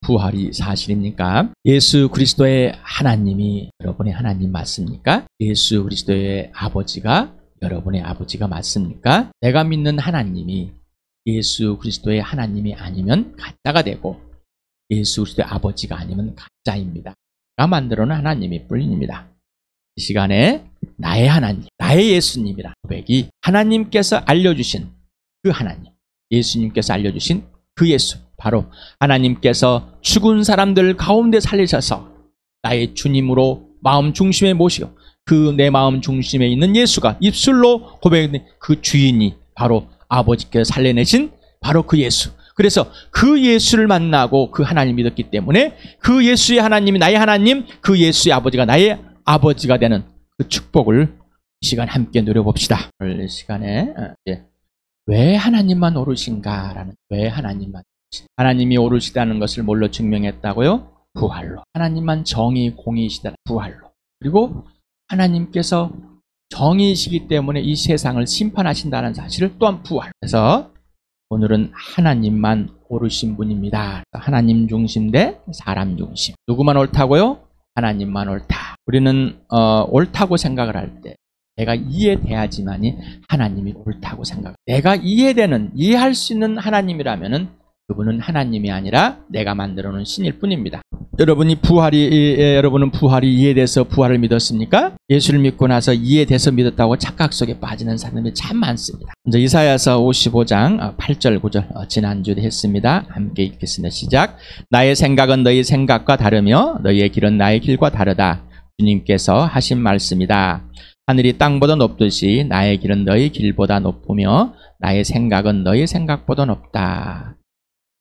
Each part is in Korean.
부활이 사실입니까? 예수 그리스도의 하나님이 여러분의 하나님 맞습니까? 예수 그리스도의 아버지가 여러분의 아버지가 맞습니까? 내가 믿는 하나님이 예수 그리스도의 하나님이 아니면 가짜가 되고 예수 그리스도의 아버지가 아니면 가짜입니다. 내가 만들어놓은 하나님이 뿐입니다. 이 시간에 나의 하나님, 나의 예수님이라 고백이 하나님께서 알려주신 그 하나님, 예수님께서 알려주신 그 예수, 바로 하나님께서 죽은 사람들 가운데 살리셔서 나의 주님으로 마음 중심에 모시고 그 내 마음 중심에 있는 예수가 입술로 고백하는 그 주인이 바로 아버지께서 살려내신 바로 그 예수. 그래서 그 예수를 만나고 그 하나님을 믿었기 때문에 그 예수의 하나님이 나의 하나님, 그 예수의 아버지가 나의 아버지가 되는 그 축복을 이 시간 함께 누려봅시다. 오늘 이 시간에 왜 하나님만 오르신가라는, 왜 하나님만 오르신가? 하나님이 오르시다는 것을 뭘로 증명했다고요? 부활로. 하나님만 정의 공의시다, 부활로. 그리고 하나님께서 정의이시기 때문에 이 세상을 심판하신다는 사실을 또한 부활. 그래서 오늘은 하나님만 오르신 분입니다. 하나님 중심 대 사람 중심. 누구만 옳다고요? 하나님만 옳다. 우리는 옳다고 생각을 할 때 내가 이해돼야지만이 하나님이 옳다고 생각. 내가 이해할 수 있는 하나님이라면은 그분은 하나님이 아니라 내가 만들어놓은 신일 뿐입니다. 여러분은 부활이 이해돼서 부활을 믿었습니까? 예수를 믿고 나서 이해돼서 믿었다고 착각 속에 빠지는 사람들이 참 많습니다. 먼저 이사야서 55장 8절 9절 지난주에 했습니다. 함께 읽겠습니다. 시작. 나의 생각은 너희 생각과 다르며 너희의 길은 나의 길과 다르다. 주님께서 하신 말씀이다. 하늘이 땅보다 높듯이 나의 길은 너희 길보다 높으며 나의 생각은 너희 생각보다 높다.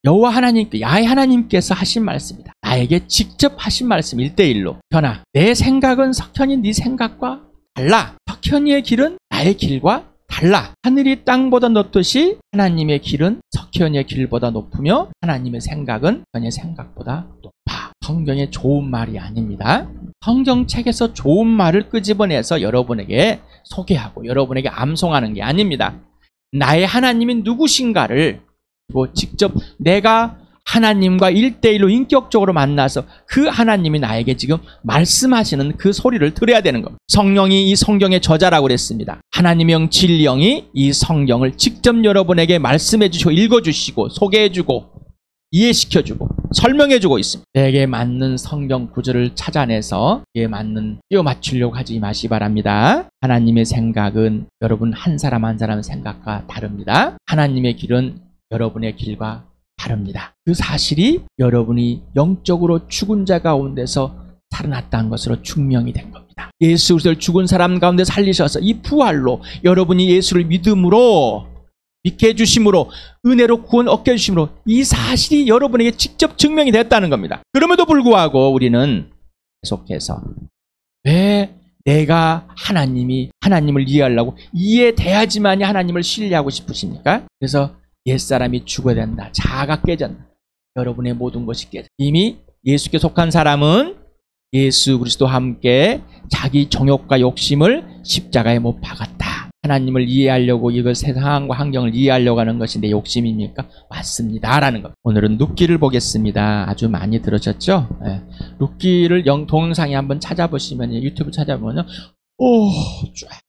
여호와 하나님께, 야훼 하나님께서 하신 말씀이다. 나에게 직접 하신 말씀 1대1로. 현아, 내 생각은 석현이 네 생각과 달라. 석현이의 길은 나의 길과 달라. 하늘이 땅보다 높듯이 하나님의 길은 석현이의 길보다 높으며 하나님의 생각은 석현이의 생각보다 높아. 성경의 좋은 말이 아닙니다. 성경책에서 좋은 말을 끄집어내서 여러분에게 소개하고 여러분에게 암송하는 게 아닙니다. 나의 하나님이 누구신가를 직접 내가 하나님과 1대1로 인격적으로 만나서 그 하나님이 나에게 지금 말씀하시는 그 소리를 들어야 되는 겁니다. 성령이 이 성경의 저자라고 그랬습니다. 하나님의 영, 진리 영이 이 성경을 직접 여러분에게 말씀해 주시고 읽어주시고 소개해 주고 이해시켜 주고 설명해 주고 있습니다. 내게 맞는 성경 구절을 찾아내서 이에 맞는 끼워 맞추려고 하지 마시 바랍니다. 하나님의 생각은 여러분 한 사람 한 사람 생각과 다릅니다. 하나님의 길은 여러분의 길과 다릅니다. 그 사실이 여러분이 영적으로 죽은 자 가운데서 살아났다는 것으로 증명이 된 겁니다. 예수 그리스도를 죽은 사람 가운데 살리셔서 이 부활로 여러분이 예수를 믿음으로 믿게 해주심으로 은혜로 구원 얻게 해주심으로 이 사실이 여러분에게 직접 증명이 됐다는 겁니다. 그럼에도 불구하고 우리는 계속해서 왜 내가 하나님을 이해하려고 이해돼야지만이 하나님을 신뢰하고 싶으십니까? 그래서 옛사람이 죽어야 된다. 자아가 깨졌다. 여러분의 모든 것이 깨졌다. 이미 예수께 속한 사람은 예수 그리스도와 함께 자기 정욕과 욕심을 십자가에 못 박았다. 하나님을 이해하려고 이걸 세상과 환경을 이해하려고 하는 것이 내 욕심입니까? 맞습니다. 라는 것. 오늘은 룻기를 보겠습니다. 아주 많이 들으셨죠? 네. 룻기를 동영상에 한번 찾아보시면 유튜브 찾아보면요.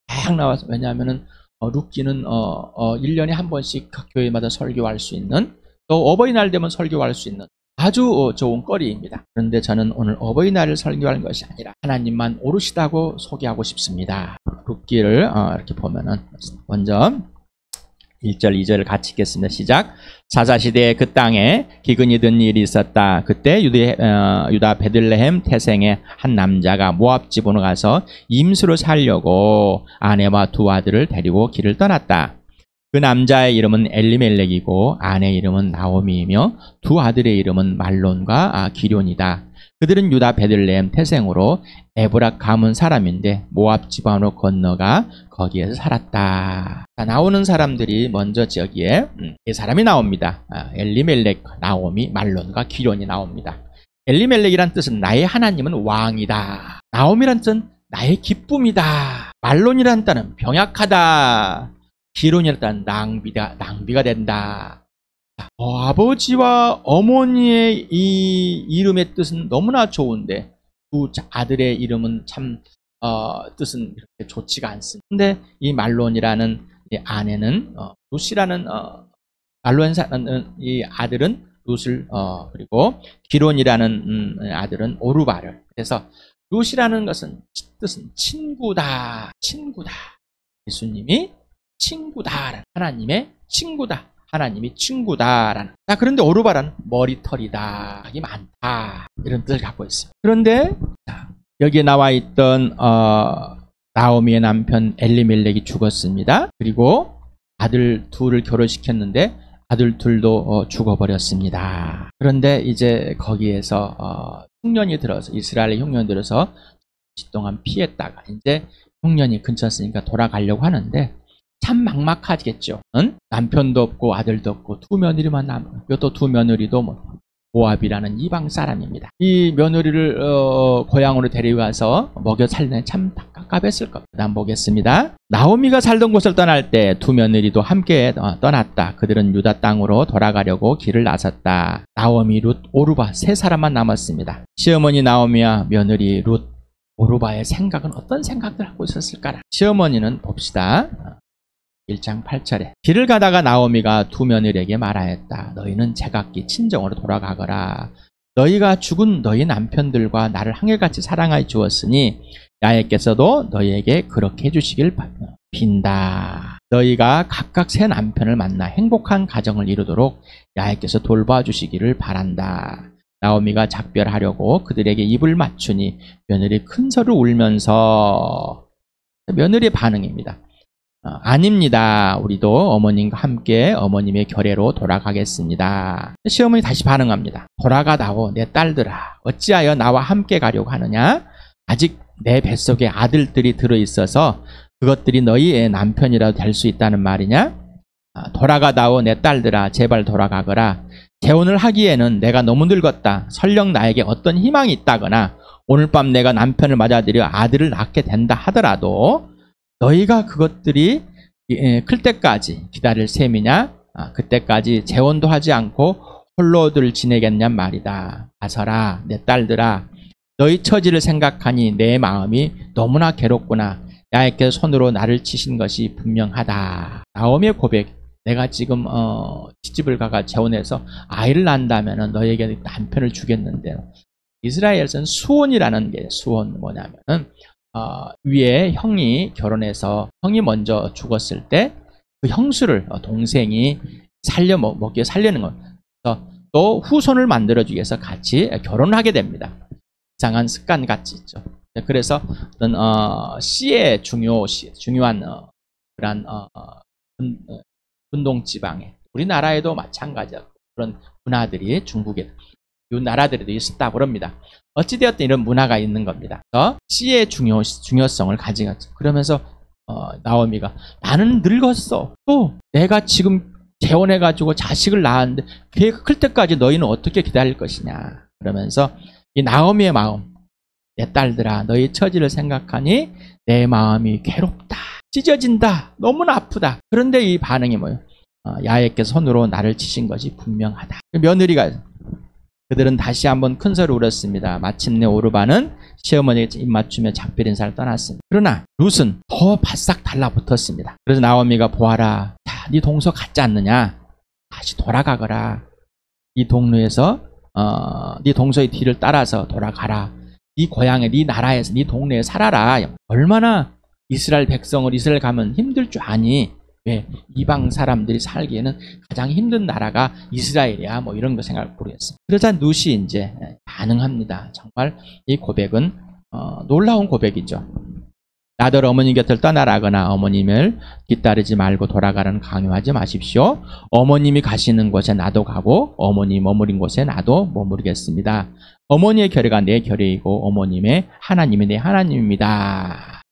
쫙 나와서 왜냐하면은 룻기는 1년에 한 번씩 각 교회마다 설교할 수 있는 또 어버이날 되면 설교할 수 있는 아주 좋은 거리입니다. 그런데 저는 오늘 어버이날을 설교하는 것이 아니라 하나님만 오르시다고 소개하고 싶습니다. 룻기를 이렇게 보면은 먼저 1절 2절을 같이 읽겠습니다. 시작. 사사시대에 그 땅에 기근이 든 일이 있었다. 그때 유다 베들레헴 태생의 한 남자가 모압 지방으로 가서 임수로 살려고 아내와 두 아들을 데리고 길을 떠났다. 그 남자의 이름은 엘리멜렉이고 아내의 이름은 나오미이며 두 아들의 이름은 말론과 기럐이다. 그들은 유다 베들레헴 태생으로 에브락 가문 사람인데 모압 지방으로 건너가 거기에서 살았다. 자, 나오는 사람들이 먼저 저기에 이 사람이 나옵니다. 엘리멜렉, 나오미, 말론과 기럐이 나옵니다. 엘리멜렉이란 뜻은 나의 하나님은 왕이다. 나오미란 뜻은 나의 기쁨이다. 말론이란 뜻은 병약하다. 기럐이란 뜻은 낭비가 된다. 자, 아버지와 어머니의 이 이름의 뜻은 너무나 좋은데 두 아들의 이름은 참 뜻은 이렇게 좋지가 않습니다. 근데 이 말론이라는 이 아내는 룻이라는 말론이라는 이 아들은 룻을 그리고 기론이라는 아들은 오르바를. 그래서 룻이라는 것은 뜻은 친구다, 친구다. 예수님이 친구다, 하나님의 친구다. 하나님이 친구다라는. 자, 그런데 오르바라는 머리털이다, 하기 많다, 이런 뜻을 갖고 있습니다. 그런데 자, 여기에 나와 있던 나오미의 남편 엘리멜렉이 죽었습니다. 그리고 아들 둘을 결혼시켰는데 아들 둘도 죽어버렸습니다. 그런데 이제 거기에서 흉년이 들어서 이스라엘의 흉년이 들어서 동안 피했다가 이제 흉년이 근처였으니까 돌아가려고 하는데 참 막막하겠죠. 응? 남편도 없고 아들도 없고 두 며느리만 남고 또 두 며느리도 모압이라는 이방 사람입니다. 이 며느리를 고향으로 데려가서 먹여 살리는 참 깝깝했을 겁니다. 다음 보겠습니다. 나오미가 살던 곳을 떠날 때 두 며느리도 함께 떠났다. 그들은 유다 땅으로 돌아가려고 길을 나섰다. 나오미, 룻, 오르바 세 사람만 남았습니다. 시어머니 나오미와 며느리 룻, 오르바의 생각은 어떤 생각들 하고 있었을까? 시어머니는 봅시다. 1장 8절에 길을 가다가 나오미가 두 며느리에게 말하였다. 너희는 제각기 친정으로 돌아가거라. 너희가 죽은 너희 남편들과 나를 한결같이 사랑하여 주었으니 야훼께서도 너희에게 그렇게 해주시길 빈다. 너희가 각각 새 남편을 만나 행복한 가정을 이루도록 야훼께서 돌봐주시기를 바란다. 나오미가 작별하려고 그들에게 입을 맞추니 며느리 큰 소리를 울면서, 며느리의 반응입니다. 아닙니다. 우리도 어머님과 함께 어머님의 결례로 돌아가겠습니다. 시어머니 다시 반응합니다. 돌아가다오 내 딸들아, 어찌하여 나와 함께 가려고 하느냐? 아직 내 뱃속에 아들들이 들어있어서 그것들이 너희의 남편이라도 될 수 있다는 말이냐? 돌아가다오 내 딸들아, 제발 돌아가거라. 재혼을 하기에는 내가 너무 늙었다. 설령 나에게 어떤 희망이 있다거나 오늘 밤 내가 남편을 맞아들여 아들을 낳게 된다 하더라도 너희가 그것들이 클 때까지 기다릴 셈이냐? 그때까지 재혼도 하지 않고 홀로들 지내겠냔 말이다. 가서라 내 딸들아, 너희 처지를 생각하니 내 마음이 너무나 괴롭구나. 야훼께서 손으로 나를 치신 것이 분명하다. 나오미의 고백, 내가 지금 시집을 가가 재혼해서 아이를 낳는다면 너희에게 남편을 주겠는데, 이스라엘에서는 수혼이라는 게, 수혼 뭐냐면은 위에 형이 결혼해서 형이 먼저 죽었을 때 그 형수를 동생이 먹여 살려는 거. 그래서 또 후손을 만들어주기 위해서 같이 결혼하게 됩니다. 이상한 습관 같이 있죠. 그래서 어떤 씨의 중요한 그런 분동지방에, 우리나라에도 마찬가지야. 그런 문화들이 중국에 이 나라들에도 있었다고 합니다. 어찌되었든 이런 문화가 있는 겁니다. 그래서 씨의 중요성을 가져갔죠. 그러면서 나오미가 나는 늙었어. 또 내가 지금 재혼해가지고 자식을 낳았는데 걔가 클 때까지 너희는 어떻게 기다릴 것이냐. 그러면서 이 나오미의 마음, 내 딸들아 너희 처지를 생각하니 내 마음이 괴롭다. 찢어진다. 너무나 아프다. 그런데 이 반응이 뭐예요? 야훼께서 손으로 나를 치신 것이 분명하다. 며느리가, 그들은 다시 한번 큰 소리를 울었습니다. 마침내 오르바는 시어머니에게 입맞추며 작별 인사를 떠났습니다. 그러나 룻은 더 바싹 달라붙었습니다. 그래서 나오미가 보아라. 자, 네 동서 같지 않느냐? 다시 돌아가거라. 이 동네에서 네 동서의 뒤를 따라서 돌아가라. 네 고향에, 네 나라에서, 네 동네에 살아라. 얼마나 이스라엘 백성을 이스라엘 가면 힘들 줄 아니? 왜? 이방 사람들이 살기에는 가장 힘든 나라가 이스라엘이야. 뭐 이런 거 생각을 모르겠어요. 그러자 룻이 이제 반응합니다. 정말 이 고백은 놀라운 고백이죠. 나더러 어머님 곁을 떠나라거나 어머님을 뒤따르지 말고 돌아가라는 강요하지 마십시오. 어머님이 가시는 곳에 나도 가고 어머니 머무린 곳에 나도 머무르겠습니다. 어머니의 결례가 내 결례이고 어머님의 하나님이 내 하나님입니다.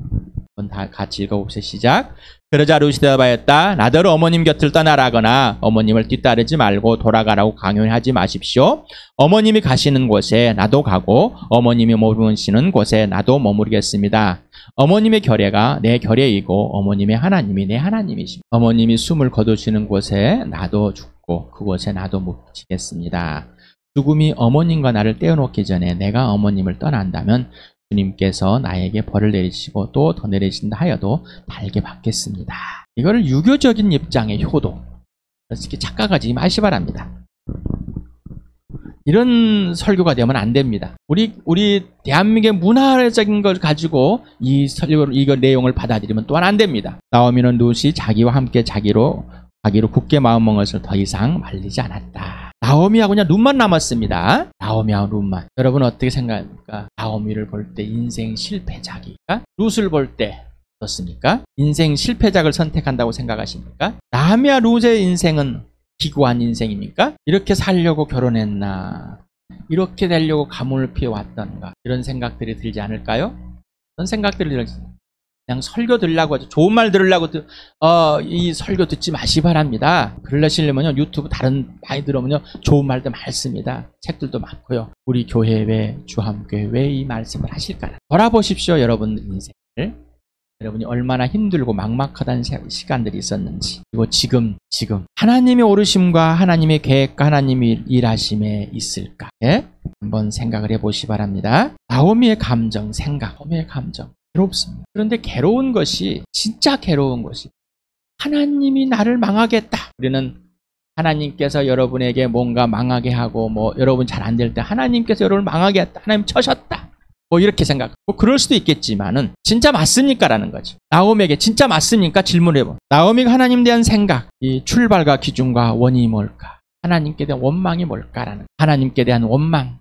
다 같이 읽어봅시다. 시작. 그러자 룻이 대답하였다. 나더러 어머님 곁을 떠나라거나 어머님을 뒤따르지 말고 돌아가라고 강요하지 마십시오. 어머님이 가시는 곳에 나도 가고 어머님이 머무르시는 곳에 나도 머무르겠습니다. 어머님의 결례가 내 결례이고 어머님의 하나님이 내 하나님이십니다. 어머님이 숨을 거두시는 곳에 나도 없고 그곳에 나도 묻히겠습니다. 죽음이 어머님과 나를 떼어놓기 전에 내가 어머님을 떠난다면 주님께서 나에게 벌을 내리시고 또 더 내리신다 하여도 달게 받겠습니다. 이거를 유교적인 입장의 효도, 이렇게 착각하지 마시 바랍니다. 이런 설교가 되면 안 됩니다. 우리 대한민국의 문화적인 걸 가지고 이 설교를, 이거 내용을 받아들이면 또한 안 됩니다. 나오미는 룻이 자기와 함께 자기로 굳게 마음먹었을 더 이상 말리지 않았다. 나오미하고 그냥 룻만 남았습니다. 나오미하고 룻만. 여러분 어떻게 생각합니까? 나오미를 볼 때 인생 실패작일까? 룻을 볼 때 어떻습니까? 인생 실패작을 선택한다고 생각하십니까? 나오미와 룻의 인생은 기구한 인생입니까? 이렇게 살려고 결혼했나? 이렇게 되려고 가문을 피워왔던가? 이런 생각들이 들지 않을까요? 그런 생각들이 들지. 그냥 설교 들으려고 하죠. 좋은 말 들으려고 이 설교 듣지 마시 바랍니다. 그러시려면요 유튜브 다른 많이 들으면요 좋은 말도 많습니다. 책들도 많고요. 우리 교회 왜 주함교회 왜 이 말씀을 하실까? 돌아보십시오. 여러분 인생을. 여러분이 얼마나 힘들고 막막하다는 시간들이 있었는지. 그리고 지금 하나님의 오르심과 하나님의 계획과 하나님의 일하심에 있을까? 예? 한번 생각을 해보시 바랍니다. 나오미의 감정, 생각, 나오미의 감정 괴롭습니다. 그런데 괴로운 것이, 진짜 괴로운 것이 하나님이 나를 망하겠다. 우리는 하나님께서 여러분에게 뭔가 망하게 하고 여러분 잘 안 될 때 하나님께서 여러분을 망하게 했다. 하나님 쳐셨다. 이렇게 생각. 그럴 수도 있겠지만은 진짜 맞습니까? 라는 거죠. 나오미에게 진짜 맞습니까? 질문해봐. 나오미가 하나님에 대한 생각, 이 출발과 기준과 원인이 뭘까? 하나님께 대한 원망이 뭘까라는, 하나님께 대한 원망,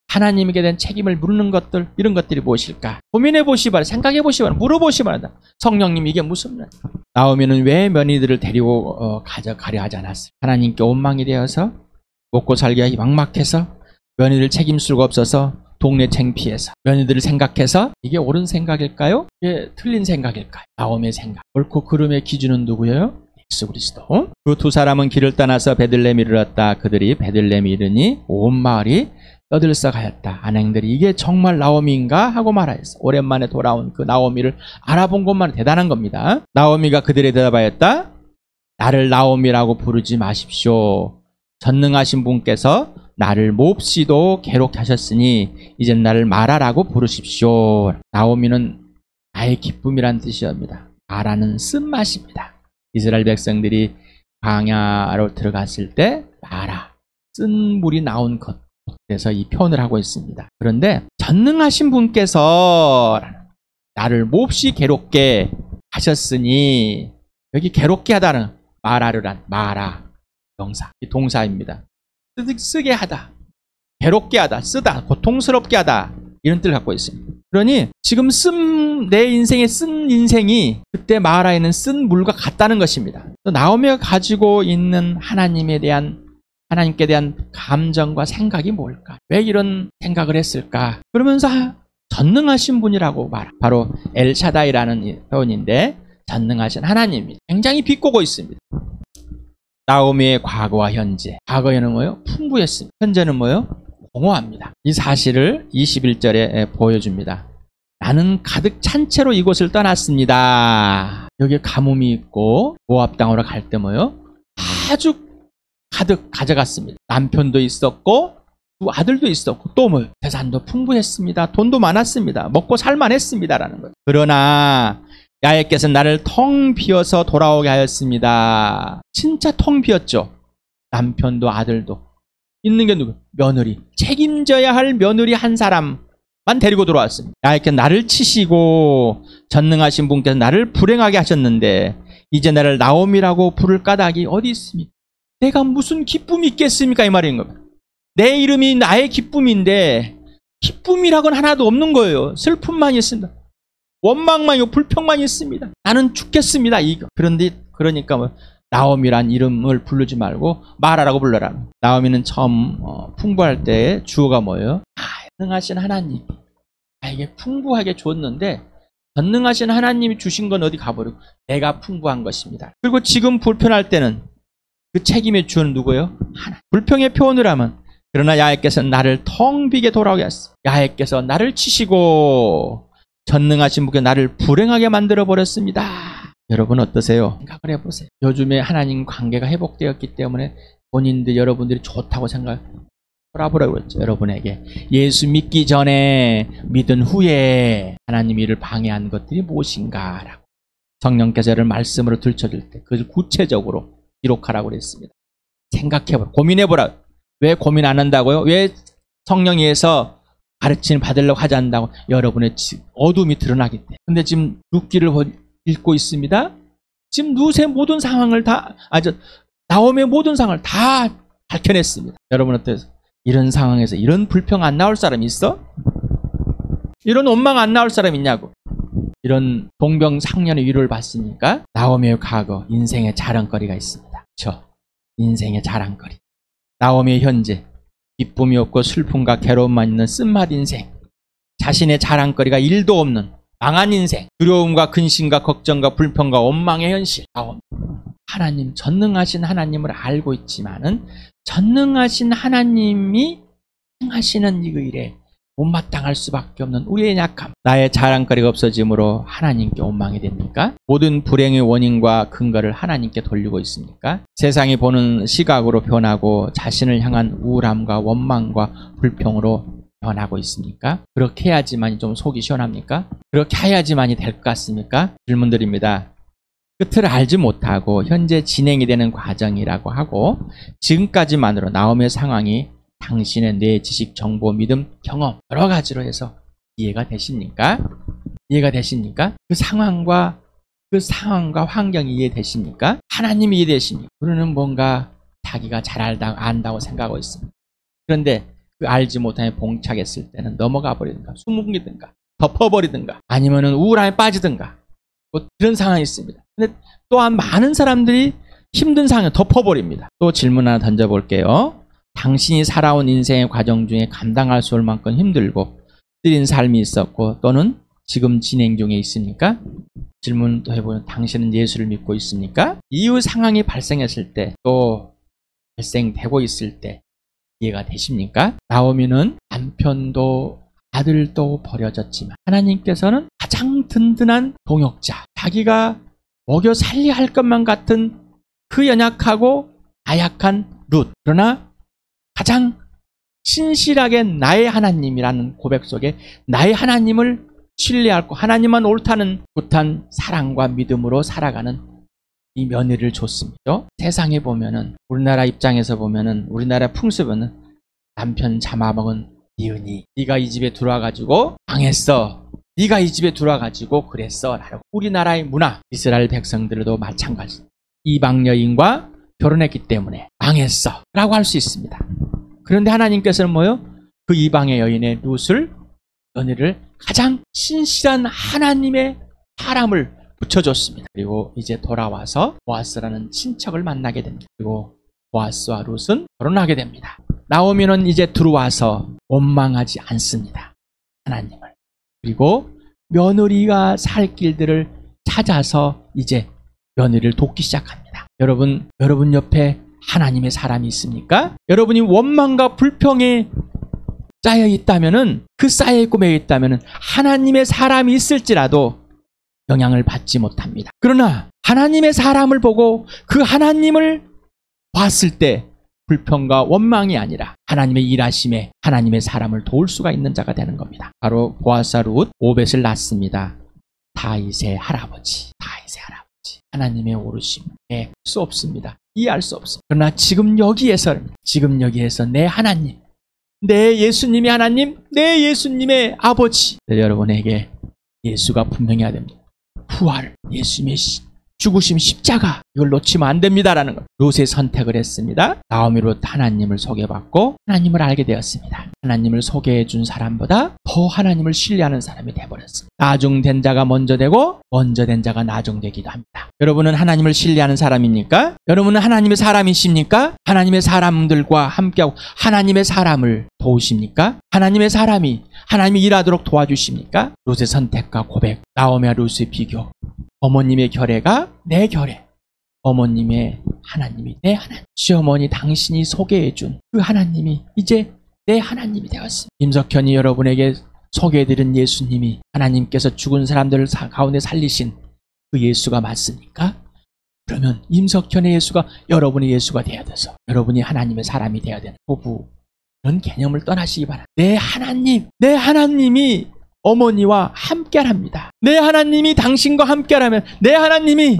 하나님께 대한 책임을 묻는 것들, 이런 것들이 무엇일까? 고민해 보시 바랍니다. 생각해 보시 바랍니다. 물어보시 바랍니다. 성령님 이게 무슨 말? 나오미는 왜 며느리들을 데리고 가져가려 하지 않았어요? 하나님께 원망이 되어서, 먹고 살기가 막막해서, 며느리를 책임 수가 없어서, 동네 창피해서, 며느리들을 생각해서, 이게 옳은 생각일까요? 이게 틀린 생각일까요? 나오미의 생각. 옳고 그름의 기준은 누구예요? 예수 그리스도. 그 두 사람은 길을 떠나서 베들레헴에 이르렀다. 그들이 베들레헴에 이르니 온 마을이 떠들썩하였다. 안행들이 이게 정말 나오미인가 하고 말하였어. 오랜만에 돌아온 그 나오미를 알아본 것만 대단한 겁니다. 나오미가 그들에게 대답하였다. 나를 나오미라고 부르지 마십시오. 전능하신 분께서 나를 몹시도 괴롭게 하셨으니 이젠 나를 마라라고 부르십시오. 나오미는 나의 기쁨이란 뜻이옵니다. 마라는 쓴맛입니다. 이스라엘 백성들이 광야로 들어갔을 때 마라, 쓴 물이 나온 것. 그래서 이 표현을 하고 있습니다. 그런데 전능하신 분께서 나를 몹시 괴롭게 하셨으니, 여기 괴롭게 하다는 마라르란 마라 명사, 동사입니다. 쓰게 하다, 괴롭게 하다, 쓰다, 고통스럽게 하다, 이런 뜻을 갖고 있습니다. 그러니 지금 내 인생의 쓴 인생이 그때 마라에는 쓴 물과 같다는 것입니다. 나오미가 가지고 있는 하나님께 대한 감정과 생각이 뭘까? 왜 이런 생각을 했을까? 그러면서 전능하신 분이라고 말합니다. 바로 엘샤다이라는 표현인데 전능하신 하나님이 굉장히 비꼬고 있습니다. 나오미의 과거와 현재. 과거에는 뭐예요? 풍부했습니다. 현재는 뭐예요? 공허합니다. 이 사실을 21절에 보여줍니다. 나는 가득 찬 채로 이곳을 떠났습니다. 여기에 가뭄이 있고 모압 땅으로 갈 때 뭐예요? 아주 가득 가져갔습니다. 남편도 있었고 두 아들도 있었고 또 뭐예요? 재산도 풍부했습니다. 돈도 많았습니다. 먹고 살만했습니다라는 거예요. 그러나 야훼께서는 나를 텅 비어서 돌아오게 하였습니다. 진짜 텅 비었죠. 남편도 아들도. 있는 게 누구? 며느리. 책임져야 할 며느리 한 사람만 데리고 돌아왔습니다. 야훼께서 나를 치시고 전능하신 분께서 나를 불행하게 하셨는데 이제 나를 나오미라고 부를 까닭이 어디 있습니까? 내가 무슨 기쁨이 있겠습니까? 이 말인 겁니다. 내 이름이 나의 기쁨인데 기쁨이라고는 하나도 없는 거예요. 슬픔만 있습니다. 원망만 있고 불평만 있습니다. 나는 죽겠습니다. 그런데 그러니까 나오미란 이름을 부르지 말고 마라라고 불러라. 나오미는 처음 풍부할 때 주어가 뭐예요? 전능하신 하나님 나에게 풍부하게 줬는데 전능하신 하나님이 주신 건 어디 가버리고 내가 풍부한 것입니다. 그리고 지금 불편할 때는 그 책임의 주는 누구예요? 하나님. 불평의 표현을 하면 그러나 야훼께서는 나를 텅 비게 돌아오게 했어. 야훼께서 나를 치시고 전능하신 분께 나를 불행하게 만들어 버렸습니다. 여러분 어떠세요? 생각을 해보세요. 요즘에 하나님 관계가 회복되었기 때문에 본인들 여러분들이 좋다고 돌아보라고 그랬죠. 여러분에게 예수 믿기 전에 믿은 후에 하나님 일을 방해한 것들이 무엇인가라고 성령께서 를 말씀으로 들춰줄 때 그것을 구체적으로 기록하라고 그랬습니다. 생각해보라. 고민해보라. 왜 고민 안 한다고요? 왜 성령에서 가르침을 받으려고 하지 않는다고? 여러분의 어둠이 드러나기 때문에. 근데 지금 룻기를 읽고 있습니다. 지금 룻의 모든 상황을 나오미의 모든 상황을 다 밝혀냈습니다. 여러분 어때요? 이런 상황에서 이런 불평 안 나올 사람 있어? 이런 원망 안 나올 사람 있냐고. 이런 동병상련의 위로를 받습니까? 나오미의 과거, 인생의 자랑거리가 있습니다. 그렇죠? 인생의 자랑거리. 나오미의 현재, 기쁨이 없고 슬픔과 괴로움만 있는 쓴맛 인생. 자신의 자랑거리가 일도 없는 망한 인생. 두려움과 근심과 걱정과 불평과 원망의 현실. 하나님, 전능하신 하나님을 알고 있지만은 전능하신 하나님이 행하시는 이 일에 못마땅할 수밖에 없는 우리의 약함, 나의 자랑거리가 없어짐으로 하나님께 원망이 됩니까? 모든 불행의 원인과 근거를 하나님께 돌리고 있습니까? 세상이 보는 시각으로 변하고 자신을 향한 우울함과 원망과 불평으로 변하고 있습니까? 그렇게 해야지만이 좀 속이 시원합니까? 그렇게 해야지만이 될 것 같습니까? 질문드립니다. 끝을 알지 못하고 현재 진행이 되는 과정이라고 하고 지금까지만으로 나오미의 상황이 당신의 뇌, 지식, 정보, 믿음, 경험 여러 가지로 해서 이해가 되십니까? 이해가 되십니까? 그 상황과 환경이 이해되십니까? 하나님이 이해되십니까? 우리는 뭔가 자기가 잘 안다고 생각하고 있습니다. 그런데 그 알지 못함에 봉착했을 때는 넘어가 버리든가 숨기든가 덮어버리든가 아니면은 우울함에 빠지든가 뭐 그런 상황이 있습니다. 근데 또한 많은 사람들이 힘든 상황을 덮어버립니다. 또 질문 하나 던져볼게요. 당신이 살아온 인생의 과정 중에 감당할 수 없을 만큼 힘들고 쓰린 삶이 있었고 또는 지금 진행 중에 있습니까? 질문도 해보면 당신은 예수를 믿고 있습니까? 이후 상황이 발생했을 때 또 발생되고 있을 때 이해가 되십니까? 나오미는 남편도 아들도 버려졌지만 하나님께서는 가장 든든한 동역자, 자기가 먹여 살려야 할 것만 같은 그 연약하고 나약한 룻, 그러나 가장 신실하게 나의 하나님이라는 고백 속에 나의 하나님을 신뢰하고 하나님만 옳다는 굳한 사랑과 믿음으로 살아가는 이 며느리를 줬습니다. 세상에 보면은 우리나라 입장에서 보면은 우리나라 풍습은 남편 잡아먹은 이은이 네가 이 집에 들어와가지고 망했어. 네가 이 집에 들어와가지고 그랬어. 라고. 우리나라의 문화, 이스라엘 백성들도 마찬가지. 이방 여인과 결혼했기 때문에 망했어 라고 할 수 있습니다. 그런데 하나님께서는 뭐요? 그 이방의 여인의 룻을 며느리를 가장 신실한 하나님의 사람을 붙여줬습니다. 그리고 이제 돌아와서 보아스라는 친척을 만나게 됩니다. 그리고 보아스와 룻은 결혼하게 됩니다. 나오미는 이제 들어와서 원망하지 않습니다. 하나님을. 그리고 며느리가 살 길들을 찾아서 이제 며느리를 돕기 시작합니다. 여러분 옆에 하나님의 사람이 있습니까? 여러분이 원망과 불평에 쌓여 있다면은 그 쌓여 있고 매여 있다면은 하나님의 사람이 있을지라도 영향을 받지 못합니다. 그러나 하나님의 사람을 보고 그 하나님을 봤을 때 불평과 원망이 아니라 하나님의 일하심에 하나님의 사람을 도울 수가 있는 자가 되는 겁니다. 바로 보아스와 룻, 오벳을 낳습니다. 다윗의 할아버지. 하나님의 오르심 수 없습니다. 이해할 수 없습니다. 그러나 지금 여기에서 내 하나님, 내 예수님의 하나님, 내 예수님의 아버지, 여러분에게 예수가 분명해야 됩니다. 부활, 예수님의 죽으심, 십자가, 이걸 놓치면 안 됩니다라는 것. 룻의 선택을 했습니다. 나오미 룻 하나님을 소개받고 하나님을 알게 되었습니다. 하나님을 소개해 준 사람보다 더 하나님을 신뢰하는 사람이 되어버렸습니다. 나중된 자가 먼저 되고 먼저 된 자가 나중되기도 합니다. 여러분은 하나님을 신뢰하는 사람입니까? 여러분은 하나님의 사람이십니까? 하나님의 사람들과 함께하고 하나님의 사람을 도우십니까? 하나님의 사람이 하나님이 일하도록 도와주십니까? 룻의 선택과 고백, 나오미와 룻의 비교, 어머님의 결례가 내 결례, 어머님의 하나님이 내 하나님, 시어머니 당신이 소개해준 그 하나님이 이제 내 하나님이 되었습니다. 임석현이 여러분에게 소개해드린 예수님이 하나님께서 죽은 사람들을 가운데 살리신 그 예수가 맞습니까? 그러면 임석현의 예수가 여러분의 예수가 돼야 돼서 여러분이 하나님의 사람이 돼야 되는 부부 그런 개념을 떠나시기 바랍니다. 내 하나님이 어머니와 함께합니다. 내 하나님이 당신과 함께하면 내 하나님이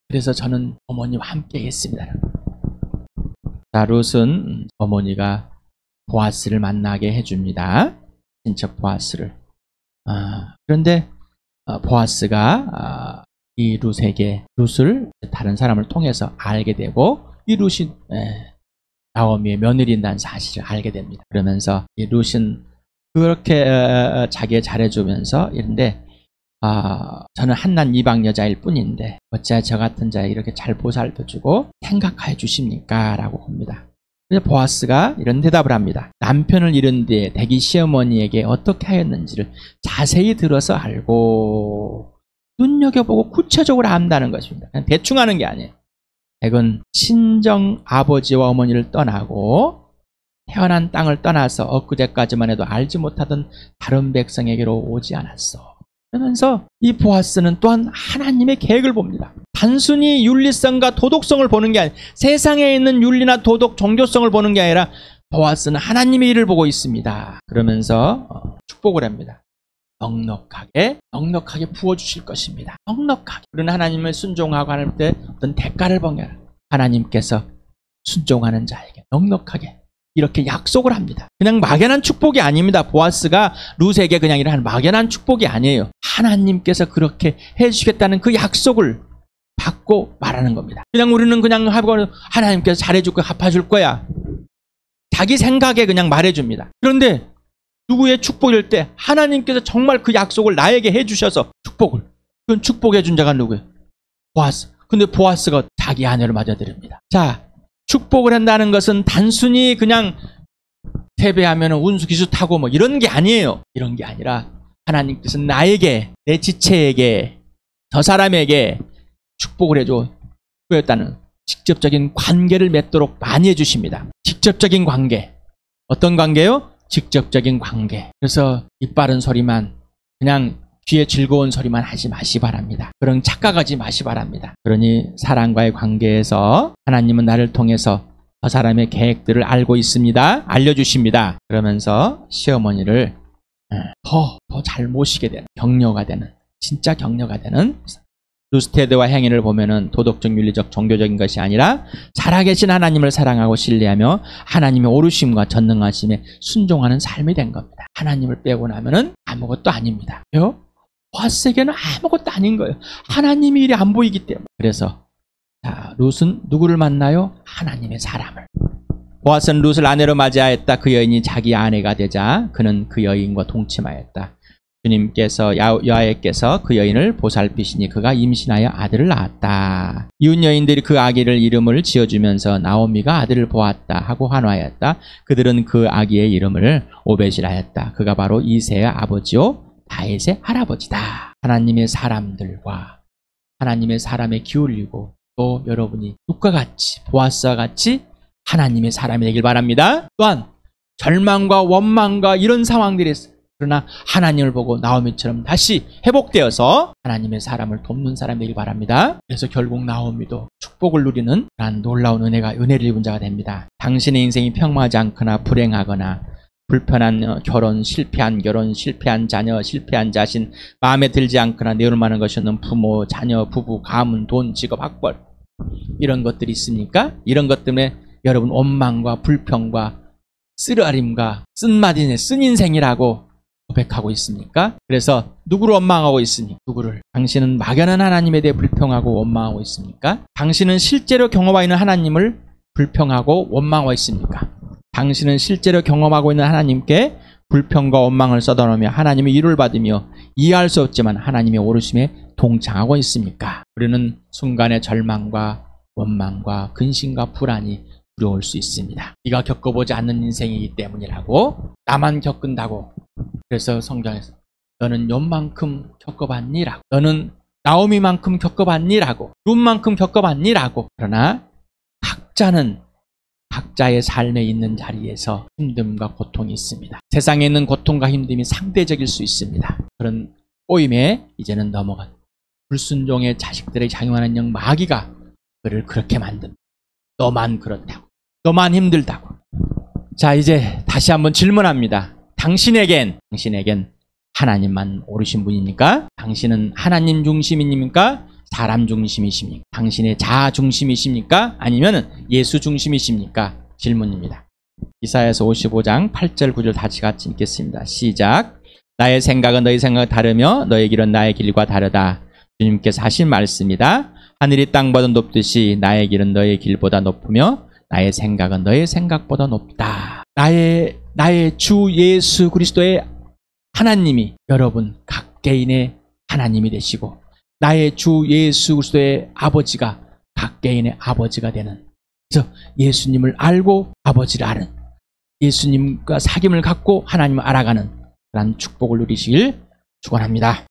그래서 저는 어머니와 함께 했습니다. 자, 룻은 어머니가 보아스를 만나게 해줍니다. 친척 보아스를. 그런데 보아스가 이 룻을 다른 사람을 통해서 알게 되고 이 룻이 나오미의 며느리인다는 사실을 알게 됩니다. 그러면서 이 룻은 그렇게 자기에 잘해주면서 이런데 저는 한낱 이방 여자일 뿐인데 어찌하여 저 같은 자에 이렇게 잘 보살펴주고 생각하여 주십니까? 라고 합니다. 그래서 보아스가 이런 대답을 합니다. 남편을 잃은 뒤에 대기 시어머니에게 어떻게 하였는지를 자세히 들어서 알고 눈여겨보고 구체적으로 안다는 것입니다. 그냥 대충 하는 게 아니에요. 백은 친정 아버지와 어머니를 떠나고 태어난 땅을 떠나서 엊그제까지만 해도 알지 못하던 다른 백성에게로 오지 않았어. 그러면서 이 보아스는 또한 하나님의 계획을 봅니다. 단순히 윤리성과 도덕성을 보는 게 아니라 세상에 있는 윤리나 도덕, 종교성을 보는 게 아니라 보아스는 하나님의 일을 보고 있습니다. 그러면서 축복을 합니다. 넉넉하게 부어주실 것입니다. 넉넉하게. 우리는 하나님을 순종하고 할 때 어떤 대가를 번겨라. 하나님께서 순종하는 자에게 넉넉하게 이렇게 약속을 합니다. 그냥 막연한 축복이 아닙니다. 보아스가 룻에게 그냥 이런 막연한 축복이 아니에요. 하나님께서 그렇게 해주시겠다는 그 약속을 받고 말하는 겁니다. 그냥 우리는 그냥 하고 하나님께서 잘해줄 거야, 갚아줄 거야. 자기 생각에 그냥 말해줍니다. 그런데 누구의 축복일 때 하나님께서 정말 그 약속을 나에게 해주셔서 그건 축복해준 자가 누구예요? 보아스. 근데 보아스가 자기 아내를 맞아들입니다. 자, 축복을 한다는 것은 단순히 그냥 패배하면 운수기수 타고 뭐 이런 게 아니에요. 이런 게 아니라 하나님께서 나에게, 내 지체에게, 저 사람에게 축복을 해줘 그였다는 직접적인 관계를 맺도록 많이 해주십니다. 직접적인 관계. 어떤 관계요? 직접적인 관계. 그래서 입 바른 소리만, 그냥 귀에 즐거운 소리만 하지 마시 바랍니다. 그런 착각하지 마시 바랍니다. 그러니 사람과의 관계에서 하나님은 나를 통해서 저 사람의 계획들을 알고 있습니다. 알려주십니다. 그러면서 시어머니를 더 잘 모시게 되는, 격려가 되는, 진짜 격려가 되는 루스테드와 행위를 보면은 도덕적, 윤리적, 종교적인 것이 아니라 살아계신 하나님을 사랑하고 신뢰하며 하나님의 오르심과 전능하심에 순종하는 삶이 된 겁니다. 하나님을 빼고 나면은 아무것도 아닙니다. 왜요? 보아스에게는 아무것도 아닌 거예요. 하나님의 일이 안 보이기 때문에. 그래서 자, 룻은 누구를 만나요? 하나님의 사람을. 보아스는 룻을 아내로 맞이하였다. 그 여인이 자기 아내가 되자 그는 그 여인과 동침하였다. 주님께서 여호와께서 그 여인을 보살피시니 그가 임신하여 아들을 낳았다. 이웃 여인들이 그 아기를 이름을 지어주면서 나오미가 아들을 보았다 하고 환호하였다. 그들은 그 아기의 이름을 오벳이라 하였다. 그가 바로 이새의 아버지요 다윗의 할아버지다. 하나님의 사람들과 하나님의 사람에 기울이고 또 여러분이 룻과 같이 보아스와 같이 하나님의 사람이 되길 바랍니다. 또한 절망과 원망과 이런 상황들이 있어요. 그러나 하나님을 보고 나오미처럼 다시 회복되어서 하나님의 사람을 돕는 사람이 되길 바랍니다. 그래서 결국 나오미도 축복을 누리는 그런 놀라운 은혜를 입은 자가 됩니다. 당신의 인생이 평화하지 않거나 불행하거나 불편한 결혼, 실패한 자녀, 실패한 자신, 마음에 들지 않거나 내올 만한 것이 없는 부모, 자녀, 부부, 가문, 돈, 직업, 학벌 이런 것들이 있습니까? 이런 것 때문에 여러분 원망과 불평과 쓰라림과 쓴 인생이라고 고백하고 있습니까? 그래서 누구를 원망하고 있습니까? 누구를? 당신은 막연한 하나님에 대해 불평하고 원망하고 있습니까? 당신은 실제로 경험하고 있는 하나님을 불평하고 원망하고 있습니까? 당신은 실제로 경험하고 있는 하나님께 불평과 원망을 쏟아놓으며 하나님의 위로를 받으며 이해할 수 없지만 하나님의 오르심에 동참하고 있습니까? 우리는 순간의 절망과 원망과 근심과 불안이 두려울 수 있습니다. 네가 겪어보지 않는 인생이기 때문이라고, 나만 겪은다고. 그래서 성경에서 너는 욥만큼 겪어봤니라고, 너는 나오미만큼 겪어봤니라고, 룻만큼 겪어봤니라고. 그러나 각자는 각자의 삶에 있는 자리에서 힘듦과 고통이 있습니다. 세상에 있는 고통과 힘듦이 상대적일 수 있습니다. 그런 꼬임에 이제는 넘어간 불순종의 자식들의 작용하는 영 마귀가 그를 그렇게 만듭니다. 너만 그렇다고, 너만 힘들다고. 자, 이제 다시 한번 질문합니다. 당신에겐 하나님만 옳으신 분입니까? 당신은 하나님 중심입니까? 사람 중심이십니까? 당신의 자아 중심이십니까? 아니면 예수 중심이십니까? 질문입니다. 이사야서 55장 8절 9절 같이 읽겠습니다. 시작. 나의 생각은 너희 생각과 다르며 너의 길은 나의 길과 다르다. 주님께서 하신 말씀이다. 하늘이 땅보다 높듯이 나의 길은 너의 길보다 높으며 나의 생각은 너의 생각보다 높다. 나의 주 예수 그리스도의 하나님이 여러분 각 개인의 하나님이 되시고, 나의 주 예수 그리스도의 아버지가 각 개인의 아버지가 되는, 그래서 예수님을 알고 아버지를 아는, 예수님과 사귐을 갖고 하나님을 알아가는 그런 축복을 누리시길 축원합니다.